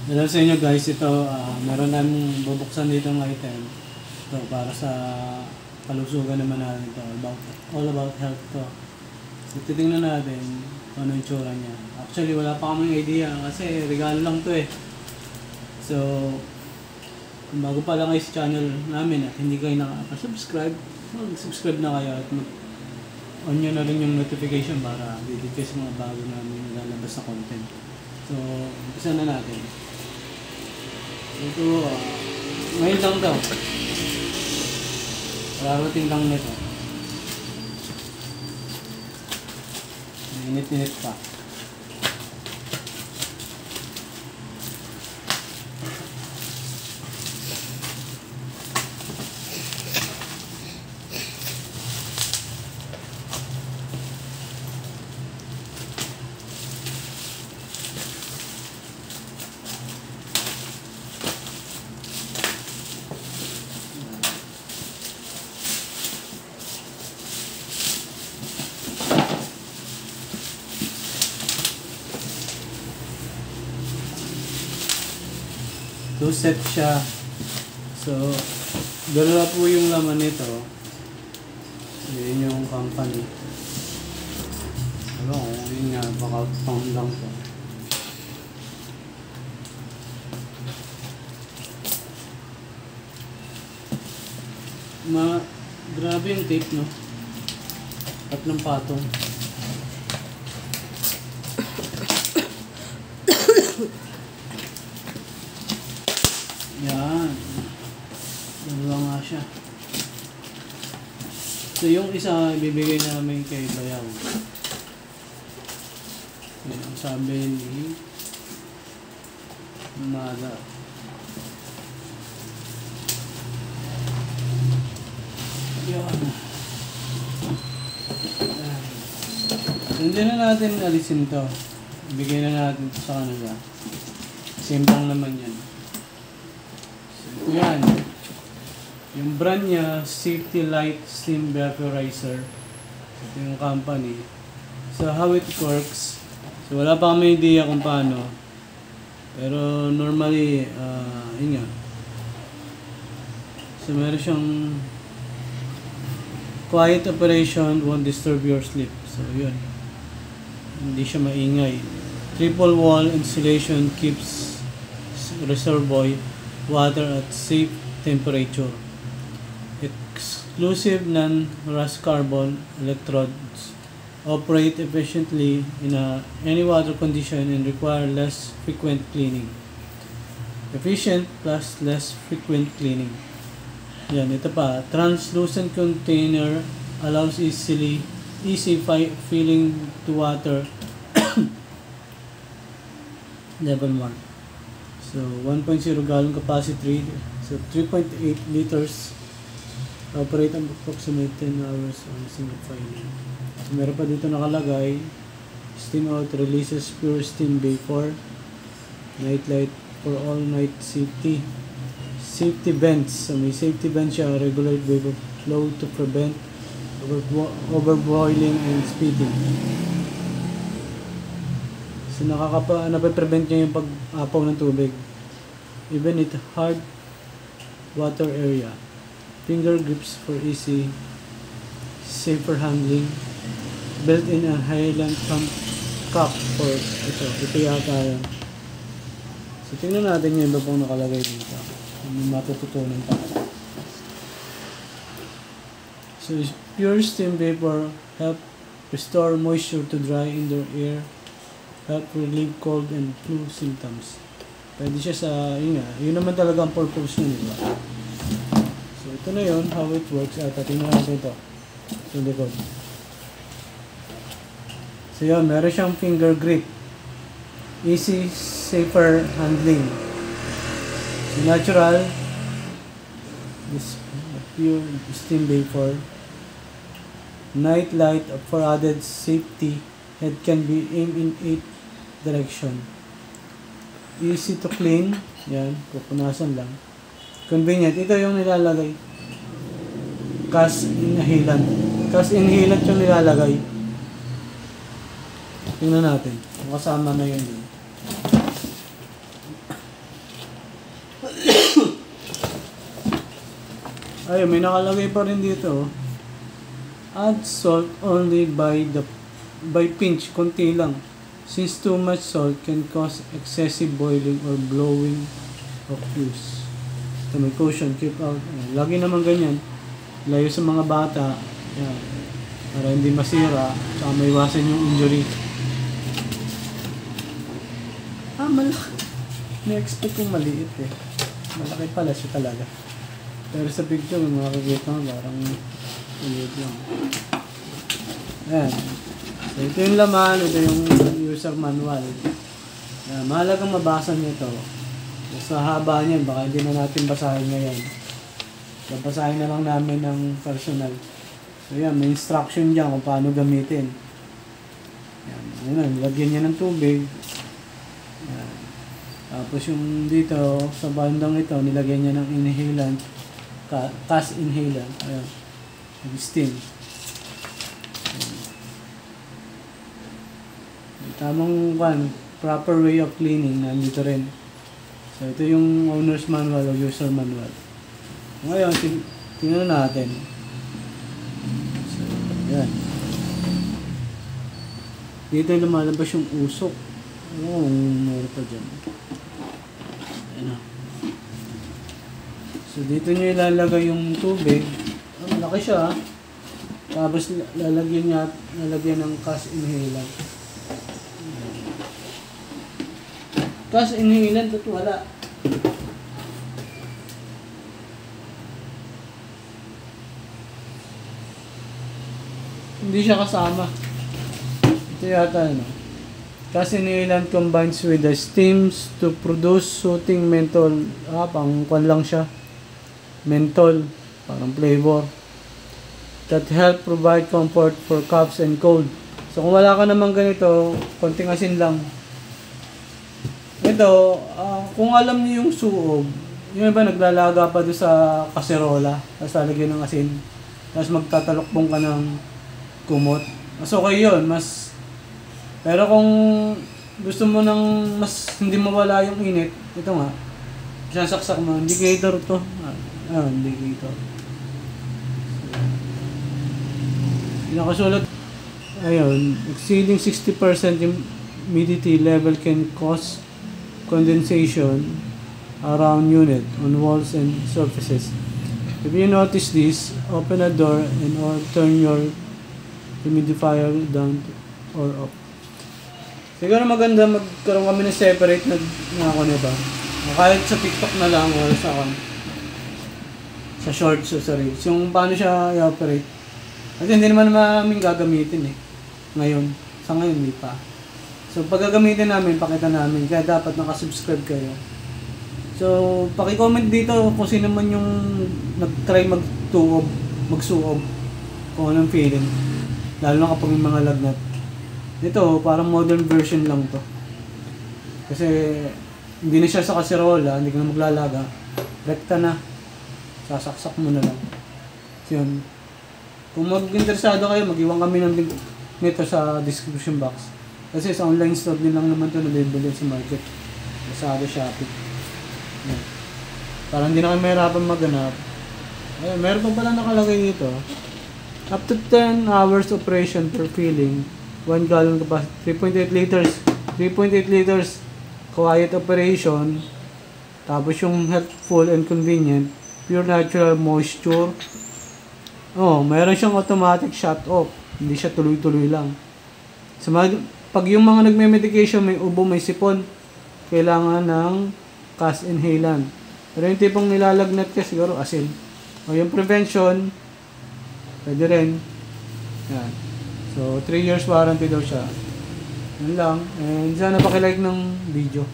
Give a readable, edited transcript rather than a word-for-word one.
Hello sa inyo guys, ito meron namin bubuksan dito ng item. Ito para sa kalusugan naman natin ito. All about health to. So titingnan natin kung ano yung tsura niya. Actually wala pa kaming idea kasi regalo lang to eh. So kung bago pa lang kayo sa channel namin at hindi kayo nakaka-subscribe, mag-subscribe na kayo at on nyo na rin yung notification para dito sa mga bago namin nilalabas na content. So umpisa na natin. Ito, ngayon lang daw. Rarating lang nito. Init-init pa. Two set siya. So, dalawa po yung laman nito. Yun yung company. Ano, yun nga, baka pound lang po. Grabe yung tape, no? Tatlong patong. Yan. Dalawa nga siya. So yung isa ibibigay namin kay Bayaw. Yan ang sabi ni Mada. Yan. Hindi na natin alisin to. Ibigay na natin to sa kanila. Simple naman yan. Yan. Yung brand niya, Safety Light Steam Vaporizer. Ito yung company. So, how it works. So, wala pa kami idea kung paano. Pero, normally, yun nga. So, meron siyang quiet operation, won't disturb your sleep. So, yun. Hindi siya maingay. Triple wall insulation keeps reservoir water at safe temperature. Exclusive non-rust carbon electrodes operate efficiently in any water condition and require less frequent cleaning. Efficient plus less frequent cleaning. Yan, ito pa. Translucent container allows easy filling to water level 1. So, 1.0 gallon capacity. So, 3.8 liters. Operate approximately 10 hours on single filing. So, meron pa dito nakalagay. Steam out releases pure steam vapor. Night light for all night safety. Safety vents. So, may safety vents siya. Regulate vapor flow to prevent overboiling and speeding. So, nape-prevent niya yung pag-apaw ng tubig. Even at hard water area. Finger grips for easy, safer handling. Built-in a Highland cup for ito. Ito yata yun. So, tingnan natin yung iba pong nakalagay dito. May matututunan pa. So, pure steam vapor help restore moisture to dry indoor air. Help relieve cold and flu symptoms. Pwede siya sa, yun naman talaga ang purpose nun, diba? So, ito na yun, how it works. Tingnan natin ito. Sa likod. So, yun, meron siyang finger grip. Easy, safer handling. So, natural. This pure steam vapor. Night light for added safety. Head can be aimed in 8 direction. Easy to clean. Yan, pupunasan lang. Convenient. Ito yung nilalagay. Cast inhalant. Cast inhalant yung nilalagay. Tingnan natin. Kasama na yun. Ayun, may nakalagay pa rin dito. Add salt only by pinch, konti lang. Since too much salt can cause excessive boiling or blowing of fuse. So may caution, keep out. Ayan, lagi naman ganyan. Layo sa mga bata. Ayan, para hindi masira. Tsaka may iwasan yung injury. Malaki. Na-expect kong maliit eh. Malaki pala siya talaga. Pero sa picture, may makikita mo parang maliit lang. Ayan. So, ito yung laman, ito yung user manual. Mahalagang mabasa nyo ito. Sa haba niyan, baka hindi na natin basahin ngayon. Babasahin na lang namin ng personal. So yan, may instruction dyan kung paano gamitin. Yan, ayun, lagyan niya ng tubig. Yan. Tapos yung dito, sa bandang ito, nilagyan niya ng inhalant. Cast inhalant. Ayan. Yung steam. Tamang proper way of cleaning nandito rin. So ito yung owner's manual o user manual. Ngayon tingnan natin. So yan. Dito lumalabas yung usok. Meron pa dyan. Ayan. So dito nyo ilalagay yung tubig. Malaki siya. Tapos lalagyan ng cast inhalant. Cast inhalant at wala. Hindi siya kasama. Ito yata ano. Cast inhalant combines with the steams to produce soothing menthol. Pang kwan lang siya. Menthol. Parang flavor. That help provide comfort for coughs and cold. So kung wala ka naman ganito, konting asin lang. Ito, kung alam niyo yung suog, yung iba naglalaga pa doon sa kaserola, tapos lalagyan ng asin, tapos magtatalokbong ka ng kumot. Mas okay yun, pero kung gusto mo ng mas hindi mawala yung init, ito nga, sasaksak mo, indicator to. Indicator. Nakasulat, ayun, exceeding 60% humidity level can cause condensation around unit on walls and surfaces. If you notice this, open a door and or turn your humidifier down or off. Siguro maganda magkaroon kami ng separate na ako nito. Kahit sa TikTok na lang or sa shorts o sa reels. Yung paano siya i-operate. At hindi naman namin gagamitin eh. Ngayon. Sa ngayon, hindi pa. So, pag gagamitin namin, pakita namin. Kaya dapat nakasubscribe kayo. So, paki-comment dito kung sino man yung nag-try magsuob. Kung anong feeling. Lalo na kapag may mga lagnat. Ito, parang modern version lang to. Kasi, hindi na siya sa kaserola, hindi ka na maglalaga. Rekta na. Sasaksak mo na lang. So, yun. Kung mag-interesado kayo, mag-iwan kami ng link nito sa description box. Kasi sa online store din lang naman ito nabibili sa market. Lazada, Shopee. Ayan. Para hindi na kayo mahirapan maghanap. Ayan, meron pa pala nakalagay dito. Up to 10 hours operation per filling. 1 gallon capacity. 3.8 liters. 3.8 liters. Quiet operation. Tapos yung healthful and convenient. Pure natural moisture. Meron siyang automatic shut off. Hindi siya tuloy-tuloy lang. Pag yung mga nagme-medication, may ubo, may sipon, kailangan ng cast inhalant. Pero yung tipong nilalagnat ka, siguro asin. O yung prevention, pwede rin. Yan. So, 3 years warranty daw siya. Yan lang. And sana pakilike ng video.